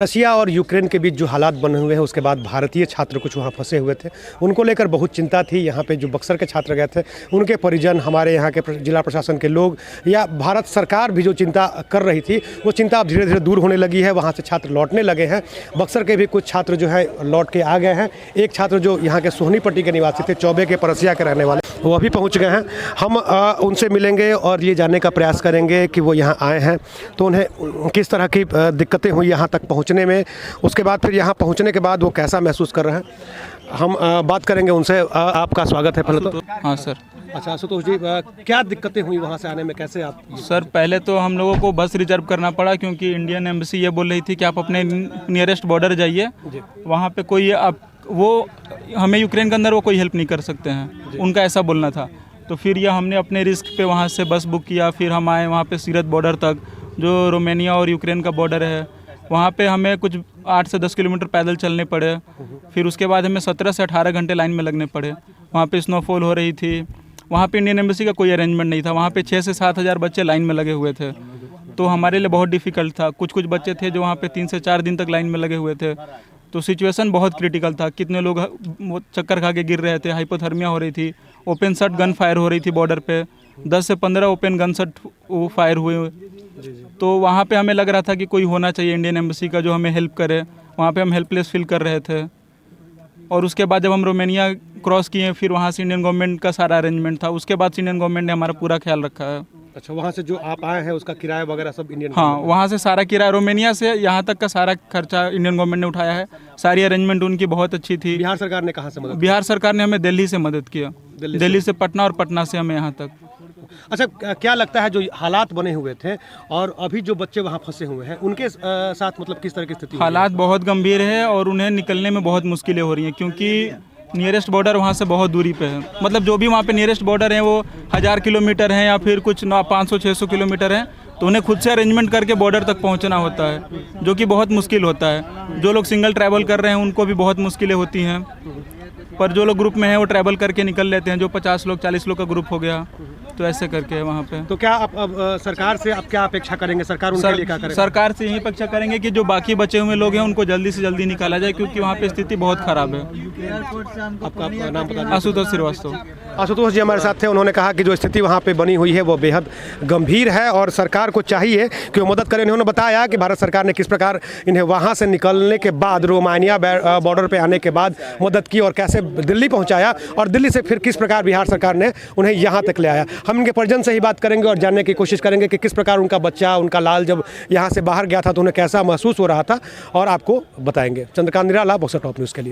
Russia और Ukraine के बीच जो हालात बने हुए हैं उसके बाद भारतीय छात्र कुछ वहाँ फंसे हुए थे, उनको लेकर बहुत चिंता थी। यहाँ पे जो बक्सर के छात्र गए थे उनके परिजन, हमारे यहाँ के जिला प्रशासन के लोग या भारत सरकार भी जो चिंता कर रही थी वो चिंता अब धीरे धीरे दूर होने लगी है। वहाँ से छात्र लौटने लगे हैं। बक्सर के भी कुछ छात्र जो है लौट के आ गए हैं। एक छात्र जो यहाँ के सोहनीपट्टी के निवासी थे, चौबे के परसिया के रहने वाले, वो अभी पहुँच गए हैं। हम उनसे मिलेंगे और ये जानने का प्रयास करेंगे कि वो यहाँ आए हैं तो उन्हें किस तरह की दिक्कतें हुई यहाँ तक पहुँचने में, उसके बाद फिर यहाँ पहुँचने के बाद वो कैसा महसूस कर रहे हैं। हम बात करेंगे उनसे। आपका स्वागत है पहले तो। हाँ सर। अच्छा आशुतोष जी, क्या दिक्कतें हुई वहाँ से आने में, कैसे आप? सर पहले तो हम लोगों को बस रिजर्व करना पड़ा क्योंकि इंडियन एम्बेसी ये बोल रही थी कि आप अपने नियरेस्ट बॉर्डर जाइए, वहाँ पे कोई आप वो हमें यूक्रेन के अंदर वो कोई हेल्प नहीं कर सकते हैं, उनका ऐसा बोलना था। तो फिर ये हमने अपने रिस्क पे वहाँ से बस बुक किया, फिर हम आए वहाँ पे सीरत बॉर्डर तक, जो रोमानिया और यूक्रेन का बॉर्डर है। वहाँ पे हमें कुछ 8 से 10 किलोमीटर पैदल चलने पड़े। फिर उसके बाद हमें 17 से 18 घंटे लाइन में लगने पड़े। वहाँ पे स्नोफॉल हो रही थी। वहाँ पे इंडियन एम्बेसी का कोई अरेंजमेंट नहीं था। वहाँ पे 6 से 7 हज़ार बच्चे लाइन में लगे हुए थे, तो हमारे लिए बहुत डिफ़िकल्ट था। कुछ बच्चे थे जो वहाँ पे 3 से 4 दिन तक लाइन में लगे हुए थे, तो सिचुएशन बहुत क्रिटिकल था। कितने लोग चक्कर खा के गिर रहे थे, हाइपोथर्मिया हो रही थी, ओपन शॉट गन फायर हो रही थी बॉर्डर पे, 10 से 15 ओपन गन शॉट फायर हुए। तो वहाँ पे हमें लग रहा था कि कोई होना चाहिए इंडियन एम्बेसी का जो हमें हेल्प करे। वहाँ पे हम हेल्पलेस फील कर रहे थे। और उसके बाद जब हम रोमानिया क्रॉस किए, फिर वहाँ से इंडियन गवर्नमेंट का सारा अरेंजमेंट था। उसके बाद से इंडियन गवर्नमेंट ने हमारा पूरा ख्याल रखा है। अच्छा, वहाँ से जो आप आए हैं उसका किराया वगैरह सब इंडियन? हाँ, वहाँ से सारा किराया, रोमानिया से यहाँ तक का सारा खर्चा इंडियन गवर्नमेंट ने उठाया है। सारी अरेंजमेंट उनकी बहुत अच्छी थी। बिहार सरकार ने कहाँ से मदद? बिहार सरकार ने हमें दिल्ली से मदद किया, दिल्ली से पटना और पटना से हमें यहाँ तक। अच्छा, क्या लगता है जो हालात बने हुए थे और अभी जो बच्चे वहाँ फंसे हुए हैं उनके साथ मतलब किस तरह की स्थिति? हालात बहुत गंभीर है और उन्हें निकलने में बहुत मुश्किलें हो रही हैं क्योंकि नियरेस्ट बॉर्डर वहाँ से बहुत दूरी पे है। मतलब जो भी वहाँ पे नियरेस्ट बॉर्डर हैं वो 1000 किलोमीटर हैं या फिर कुछ 500-600 किलोमीटर हैं, तो उन्हें खुद से अरेंजमेंट करके बॉर्डर तक पहुँचना होता है, जो कि बहुत मुश्किल होता है। जो लोग सिंगल ट्रैवल कर रहे हैं उनको भी बहुत मुश्किलें होती हैं, पर जो लोग ग्रुप में हैं वो ट्रैवल करके निकल लेते हैं। जो 50 लोग 40 लोग का ग्रुप हो गया, तो ऐसे करके है वहाँ पे। तो क्या आप अब सरकार से आप क्या अपेक्षा करेंगे? सरकार उनके लिए क्या करे? सरकार से यही अपेक्षा करेंगे कि जो बाकी बचे हुए लोग हैं उनको जल्दी से जल्दी निकाला जाए क्योंकि वहाँ पे स्थिति बहुत खराब है। आपका नाम बता दीजिए। आशुतोष श्रीवास्तव। आशुतोष जी हमारे साथ थे। उन्होंने कहा कि जो स्थिति वहाँ पे बनी हुई है वो बेहद गंभीर है और सरकार को चाहिए कि वो मदद करें। उन्होंने बताया कि भारत सरकार ने किस प्रकार इन्हें वहाँ से निकलने के बाद, रोमानिया बॉर्डर पे आने के बाद मदद की और कैसे दिल्ली पहुँचाया और दिल्ली से फिर किस प्रकार बिहार सरकार ने उन्हें यहाँ तक ले आया। हम इनके परिजन से ही बात करेंगे और जानने की कोशिश करेंगे कि किस प्रकार उनका बच्चा, उनका लाल जब यहाँ से बाहर गया था तो उन्हें कैसा महसूस हो रहा था, और आपको बताएंगे। चंद्रकांत निराला, बक्सर टॉप न्यूज़ के लिए।